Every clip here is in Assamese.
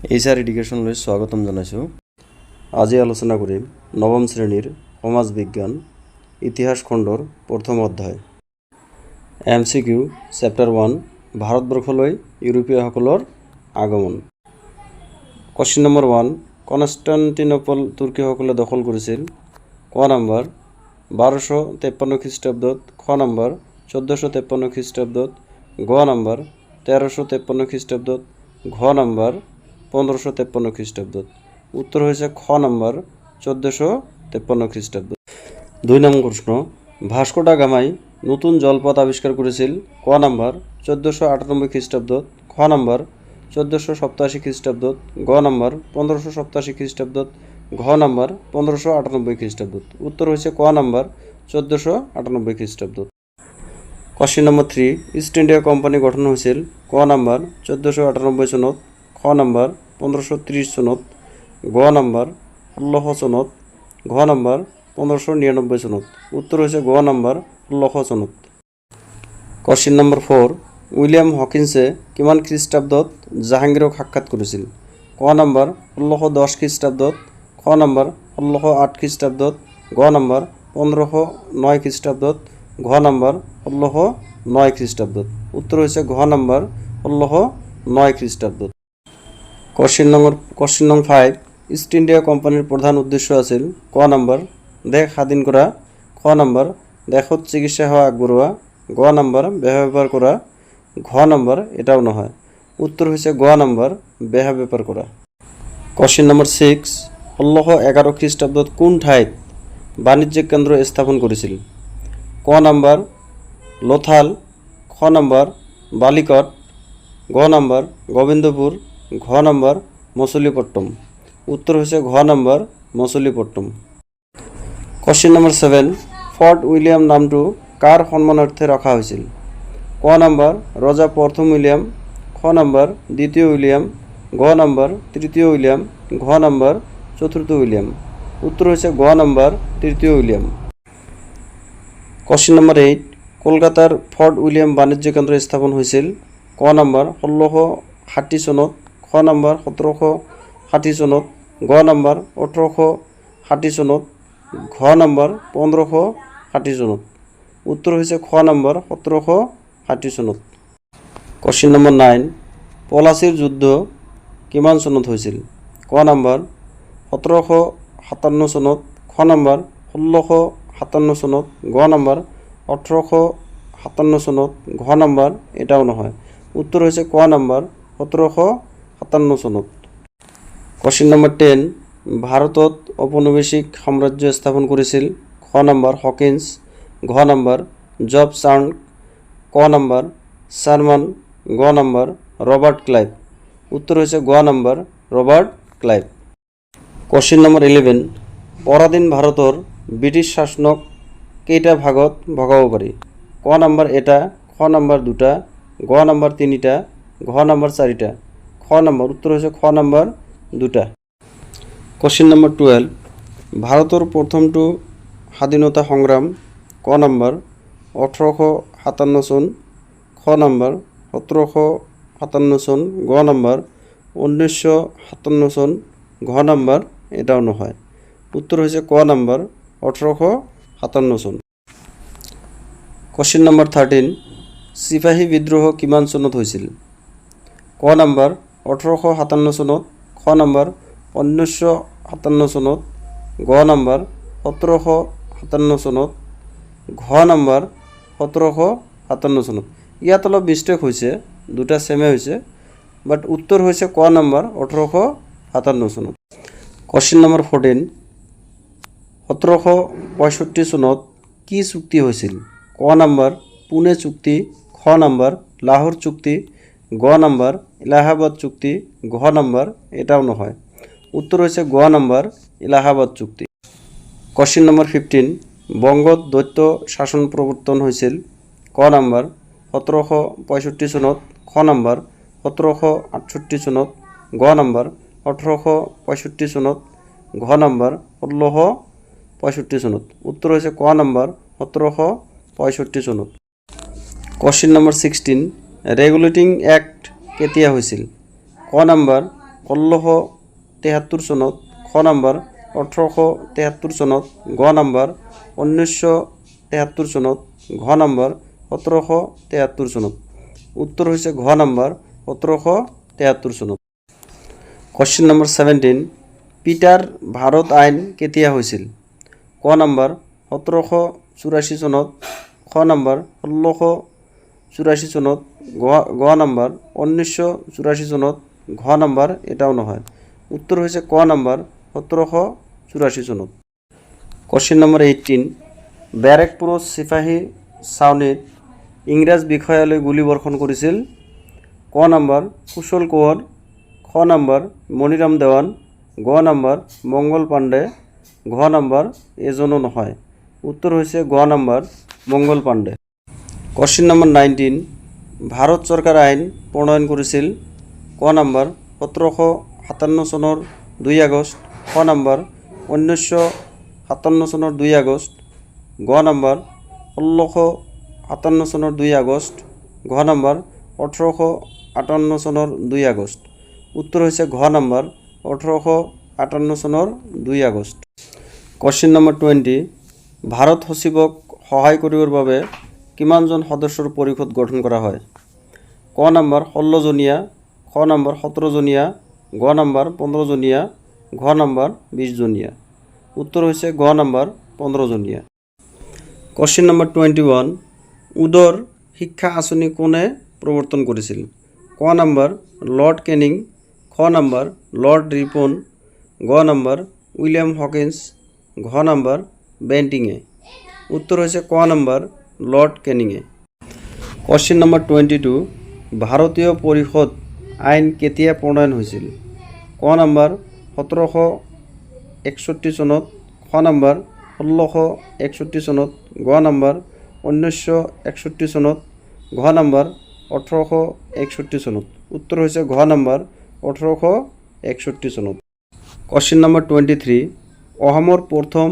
এইচআৰ এডুকেশন লৈ স্বাগতম জানাইছোঁ। আজি আলোচনা কৰিম নৱম শ্ৰেণীৰ সমাজ বিজ্ঞান ইতিহাস খণ্ডৰ প্ৰথম অধ্যায় MCQ চেপ্টাৰ 1 ভাৰতবৰ্ষলৈ ইউৰোপীয়সকলৰ আগমন। কোৱেশ্চন নম্বৰ 1 কনষ্টাণ্টিনোপল তুৰ্কীসকলে দখল কৰিছিল। ক নম্বৰ 1253 খ্ৰীষ্টাব্দত, খ নম্বৰ 1453 খ্ৰীষ্টাব্দত, গ নম্বৰ 1353 খ্ৰীষ্টাব্দত, ঘ নম্বৰ 1553 খ্ৰীষ্টাব্দত। উত্তৰ হৈছে খ নম্বৰ 1453 খ্ৰীষ্টাব্দ। 2 নম্বৰ প্ৰশ্ন ভাস্কো দা গামাই নতুন জলপথ আৱিষ্কাৰ কৰিছিল। ক নম্বৰ 1498 খ্ৰীষ্টাব্দত, খ নম্বৰ 1487 খ্ৰীষ্টাব্দত, গ নম্বৰ 1587 খ্ৰীষ্টাব্দত, ঘ নম্বৰ 1598 খ্ৰীষ্টাব্দত। উত্তৰ হৈছে ক নম্বৰ 1498 খ্ৰীষ্টাব্দত। Question number 3 east India company গঠন হৈছিল। ক নম্বৰ 1498 চনত, খ নম্বৰ 1530 চনত, গ নম্বৰ 1600 চনত, ঘ নম্বৰ 1599 চনত। উত্তৰ হৈছে গ নম্বৰ 1600 চনত। কোৱেশ্চন নম্বৰ 4 উইলিয়াম হকিন্সে কিমান খ্ৰীষ্টাব্দত জাহাংগীৰক সাক্ষাৎ কৰিছিল। ক নম্বৰ 1610 খ্ৰীষ্টাব্দত, খ নম্বৰ 1608 খ্ৰীষ্টাব্দত, গ নম্বৰ 1509 খ্ৰীষ্টাব্দত, ঘ নম্বৰ 1609 খ্ৰীষ্টাব্দত। উত্তৰ হৈছে ঘ নম্বৰ 1609 খ্ৰীষ্টাব্দত। কোৱেশ্চন নম্বৰ 5 ইষ্ট ইণ্ডিয়া কোম্পানীৰ প্ৰধান উদ্দেশ্য আছিল। ক নম্বৰ দেশ স্বাধীন কৰা, খ নম্বৰ দেশত চিকিৎসা সেৱা আগবঢ়োৱা, গ নম্বৰ বেহা বেপাৰ কৰা, ঘ নম্বৰ এটাও নহয়। উত্তৰ হৈছে গ নম্বৰ বেহা বেপাৰ কৰা। কোৱেশ্চন নম্বৰ 6 1611 খ্ৰীষ্টাব্দত কোন ঠাইত বাণিজ্যিক কেন্দ্ৰ স্থাপন কৰিছিল। ক নম্বৰ লোথাল, খ নম্বৰ বালিকট, গ নম্বৰ গোবিন্দপুৰ, ঘ নম্বৰ মছলিপট্টম। উত্তৰ হৈছে ঘ number Machilipatnam. Question number 7 Fort William নামটো কাৰ সন্মানাৰ্থে ৰখা হৈছিল। ক নম্বৰ ৰজা প্ৰথম উইলিয়াম, খ নম্বৰ দ্বিতীয় উইলিয়াম, গ নম্বৰ তৃতীয় উইলিয়াম, ঘ নম্বৰ চতুৰ্থ উইলিয়াম। উত্তৰ হৈছে গ নম্বৰ তৃতীয় উইলিয়াম। কোৱেশ্চন নম্বৰ 8 কলকাতাৰ ফৰ্ট উইলিয়াম বাণিজ্য কেন্দ্ৰ স্থাপন হৈছিল। ক নম্বৰ 1660 চনত, খ নম্বৰ 1760 চনত, গ নম্বৰ 1860 চনত, ঘ নম্বৰ 1560 চনত। উত্তৰ হৈছে খ নম্বৰ 1760 চনত। কোৱেশ্চন নম্বৰ 9 পলাচীৰ যুদ্ধ কিমান চনত হৈছিল। ক নম্বৰ 1757 চনত, খ নম্বৰ 1657 চনত, গ নম্বৰ 1857 চনত, ঘ নম্বৰ এটাও নহয়। উত্তৰ হৈছে ক নম্বৰ 1757 চনত। কোৱেশ্চন নম্বৰ 10 ভাৰতত ঔপনিৱেশিক সাম্ৰাজ্য স্থাপন কৰিছিল। খ নম্বৰ হকিন্স, ঘ নম্বৰ জব চাৰ্ন, ক নম্বৰ শাৰমান, গ নম্বৰ ৰবাৰ্ট ক্লাইভ। উত্তৰ হৈছে গ number Robert Clive. Question number 11 পৰাধীন ভাৰতৰ ব্ৰিটিছ শাসনক কেইটা ভাগত ভগাব পাৰি। ক নম্বৰ এটা, খ নম্বৰ দুটা, গ নম্বৰ তিনিটা, ঘ নম্বৰ চাৰিটা, খ নম্বৰ। উত্তৰ হৈছে খ নম্বৰ দুটা। কোৱেশ্চন নম্বৰ 12 ভাৰতৰ প্ৰথমটো স্বাধীনতা সংগ্ৰাম। ক নম্বৰ 1857 চন, খ নম্বৰ 1757 চন, গ নম্বৰ 1957 চন, ঘ নম্বৰ এটাও নহয়। উত্তৰ হৈছে ক নম্বৰ 1857 চন। কোৱেশ্চন নম্বৰ 13 চিপাহী বিদ্ৰোহ কিমান চনত হৈছিল। ক নম্বৰ 1857 চনত, খ নম্বৰ 1957 চনত, গ নম্বৰ 1757 চনত, ঘ নম্বৰ 1757 চনত। ইয়াত অলপ মিষ্টেক হৈছে, দুটা ছেমে হৈছে, বাট উত্তৰ হৈছে ক নম্বৰ 1857 চনত। কোৱেশ্চন নম্বৰ 14 1765 চনত কি চুক্তি হৈছিল। ক নম্বৰ পুনে চুক্তি, খ নম্বৰ লাহোৰ চুক্তি, গ নম্বৰ এলাহাবাদ চুক্তি, ঘ নম্বৰ এটাও নহয়। উত্তৰ হৈছে গ নম্বৰ এলাহাবাদ চুক্তি। কোৱেশ্চন নম্বৰ 15 বংগত দ্বৈত শাসন প্ৰৱৰ্তন হৈছিল। ক নম্বৰ 1765 চনত, খ নম্বৰ 1768 চনত, গ নম্বৰ 1865 চনত, ঘ নম্বৰ 1665 চনত। উত্তৰ হৈছে ক নম্বৰ 1765 চনত। কোৱেশ্চন নম্বৰ 16 ৰেগুলেটিং এক্ট কেতিয়া হৈছিল। ক নম্বৰ 1673 চনত, খ নম্বৰ 1873 চনত, গ নম্বৰ 1973 চনত, ঘ নম্বৰ 1773 চনত। উত্তৰ হৈছে ঘ নম্বৰ 1773 চনত। কোৱেশ্চন নম্বৰ 17, পিটাৰ ভাৰত আইন কেতিয়া হৈছিল? ক নম্বৰ 1784 চনত, খ নম্বৰ 1684 চনত, গ নম্বৰ 1984 চনত, ঘ নম্বৰ এটাও নহয়। উত্তৰ হৈছে ক নম্বৰ 1784 চনত। কোৱেশ্চন নম্বৰ 18, বেৰেকপুৰত চিপাহী ছাউনীত ইংৰাজ বিষয়ালৈ গুলীবৰ্ষণ কৰিছিল? ক নম্বৰ কুশল কোঁৱৰ, খ নম্বৰ মণিৰাম দেৱান, গ নম্বৰ মংগল পাণ্ডে, ঘ নম্বৰ এজনো নহয়। উত্তৰ হৈছে গ নম্বৰ মংগল পাণ্ডে। কোৱেশ্চন নম্বৰ 19, ভাৰত চৰকাৰ আইন প্ৰণয়ন কৰিছিল? ক নম্বৰ 1757 চনৰ 2 আগষ্ট, খ নম্বৰ 1957 চনৰ 2 আগষ্ট, গ নম্বৰ 1657 চনৰ 2 আগষ্ট, ঘ নম্বৰ 1858 চনৰ 2 আগষ্ট। উত্তৰ হৈছে ঘ নম্বৰ 1858 চনৰ 2 আগষ্ট। কোৱেশ্চন নম্বৰ 20, ভাৰত সচিবক সহায় কৰিবৰ বাবে কিমানজন সদস্যৰ পৰিষদ গঠন কৰা হয়? ক নম্বৰ 16 জনীয়া, খ নম্বৰ 17 জনীয়া, গ নম্বৰ 15 জনীয়া, ঘ নম্বৰ 20 জনীয়া। উত্তৰ হৈছে গ নম্বৰ 15 জনীয়া। কোৱেশ্চন নম্বৰ 21, উদৰ শিক্ষা আঁচনি কোনে প্ৰৱৰ্তন কৰিছিল? ক নম্বৰ লৰ্ড কেনিং, খ নম্বৰ লৰ্ড ৰিপন, গ নম্বৰ উইলিয়াম হকিন্স, ঘ নম্বৰ বেণ্টিঙে। উত্তৰ হৈছে ক নম্বৰ লৰ্ড কেনিঙে। কোৱেশ্চন নম্বৰ 22, ভাৰতীয় পৰিষদ আইন কেতিয়া প্ৰণয়ন হৈছিল? ক নম্বৰ 1761 চনত, খ নম্বৰ 1661 চনত, গ নম্বৰ 1961 চনত, ঘ নম্বৰ 1861 চনত। উত্তৰ হৈছে ঘ নম্বৰ 1861 চনত। কোৱেশ্চন নম্বৰ 23, অসমৰ প্ৰথম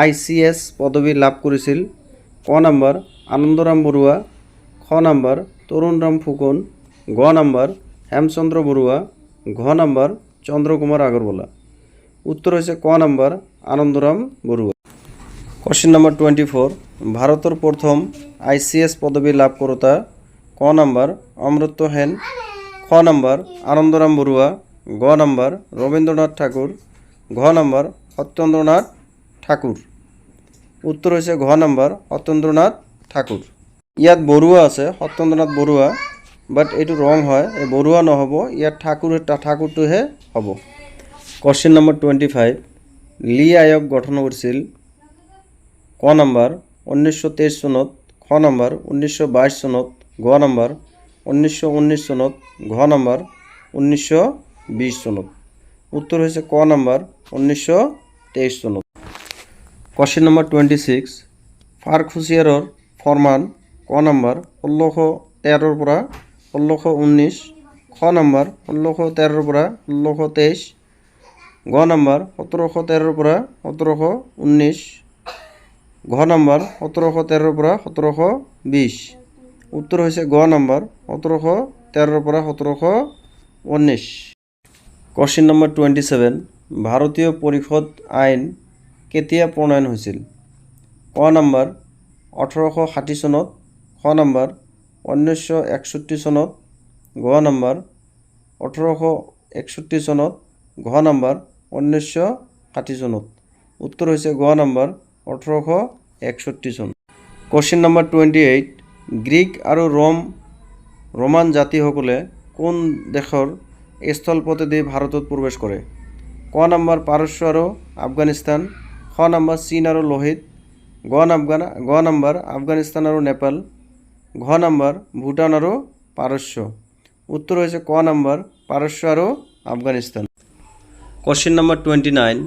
ICS পদবী লাভ কৰিছিল? ক নম্বৰ আনন্দৰাম বৰুৱা, খ নম্বৰ তৰুণৰাম ফুকন, গ নম্বৰ হেমচন্দ্ৰ বৰুৱা, ঘ নম্বৰ চন্দ্ৰকুমাৰ আগৰৱালা। উত্তৰ হৈছে ক number Anandaram Barua. Question number 24, ভাৰতৰ প্ৰথম ICS পদবী লাভ কৰোঁতা? ক নম্বৰ অমৃত সেন, খ নম্বৰ আনন্দৰাম বৰুৱা, গ নম্বৰ ৰবীন্দ্ৰনাথ ঠাকুৰ, ঘ নম্বৰ সত্যেন্দ্ৰনাথ ঠাকুৰ। উত্তৰ হৈছে ঘ নম্বৰ সত্যেন্দ্ৰনাথ ঠাকুৰ। ইয়াত বৰুৱা আছে, সত্যেন্দ্ৰনাথ বৰুৱা, বাট এইটো ৰং হয়, এই বৰুৱা নহ'ব, ইয়াত ঠাকুৰটোহে হ'ব। কোৱেশ্চন নম্বৰ 25, লি আয়োগ গঠন কৰিছিল? ক নম্বৰ 1923 চনত, খ নম্বৰ 1922 চনত, গ নম্বৰ 1919 চনত, ঘ নম্বৰ 1920 চনত। উত্তৰ হৈছে ক নম্বৰ 1923 চনত। Question number 26, ফাৰ্কহুচিয়াৰৰ ফৰমান? ক নম্বৰ 1613 পৰা 1619, খ নম্বৰ 1613 পৰা 1623, গ নম্বৰ 1713 পৰা 1719, ঘ নম্বৰ 1713 পৰা 1720। উত্তৰ হৈছে গ নম্বৰ 1713 পৰা 1719। কোৱেশ্চন নম্বৰ 27, ভাৰতীয় পৰিষদ আইন কেতিয়া প্ৰণয়ন হৈছিল? ক নম্বৰ 1860 চনত, খ নম্বৰ 1961 চনত, গ নম্বৰ 1861 চনত, ঘ নম্বৰ 1960 চনত। উত্তৰ হৈছে গ নম্বৰ 1861 চন। কোৱেশ্চন নম্বৰ 28, গ্ৰীক আৰু ৰোমান জাতিসকলে কোন দেশৰ স্থলপথেদি ভাৰতত প্ৰৱেশ কৰে? ক নম্বৰ পাৰস্য আৰু আফগানিস্তান, খ নম্বৰ চীন আৰু লোহিত, গ নম্বৰ আফগানিস্তান আৰু নেপাল, ঘ নম্বৰ ভূটান আৰু পাৰস্য। উত্তৰ হৈছে ক নম্বৰ পাৰস্য আৰু আফগানিস্তান। কোৱেশ্চন নম্বৰ 29,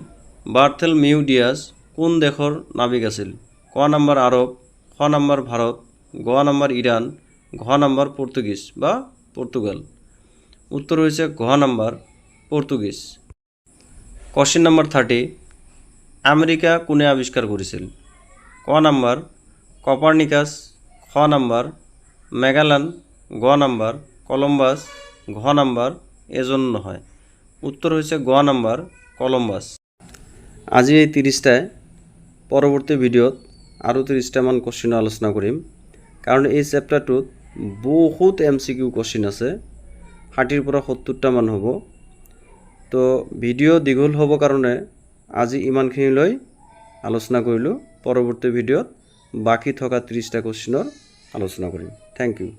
বাৰ্থেলমিউ ডিয়াছ কোন দেশৰ নাবিক আছিল? ক নম্বৰ আৰৱ, খ নম্বৰ ভাৰত, গ নম্বৰ ইৰাণ, ঘ নম্বৰ পৰ্তুগীজ বা পৰ্তুগাল। উত্তৰ হৈছে ঘ number Portuguese. Question number 30, America কোনে আৱিষ্কাৰ কৰিছিল? ক নম্বৰ কপাৰ্নিকাছ, খ নম্বৰ মেগালান, গ নম্বৰ কলম্বাছ, ঘ নম্বৰ এজন নহয়। উত্তৰ হৈছে গ নাম্বাৰ কলম্বাছ। আজি এই 30টাই পৰৱৰ্তী ভিডিঅ'ত আৰু 30টামান কোৱেশ্চন আলোচনা কৰিম, কাৰণ এই চেপ্টাৰটোত বহুত MCQ কোৱেশ্চন আছে, 60ৰ পৰা 70টামান হ'ব। তো ভিডিঅ' দীঘল হ'ব কাৰণে আজি ইমানখিনিলৈ আলোচনা কৰিলোঁ। পৰৱৰ্তী ভিডিঅ'ত বাকী থকা 30টা কোৱেশ্চনৰ আলোচনা কৰিম। Thank U.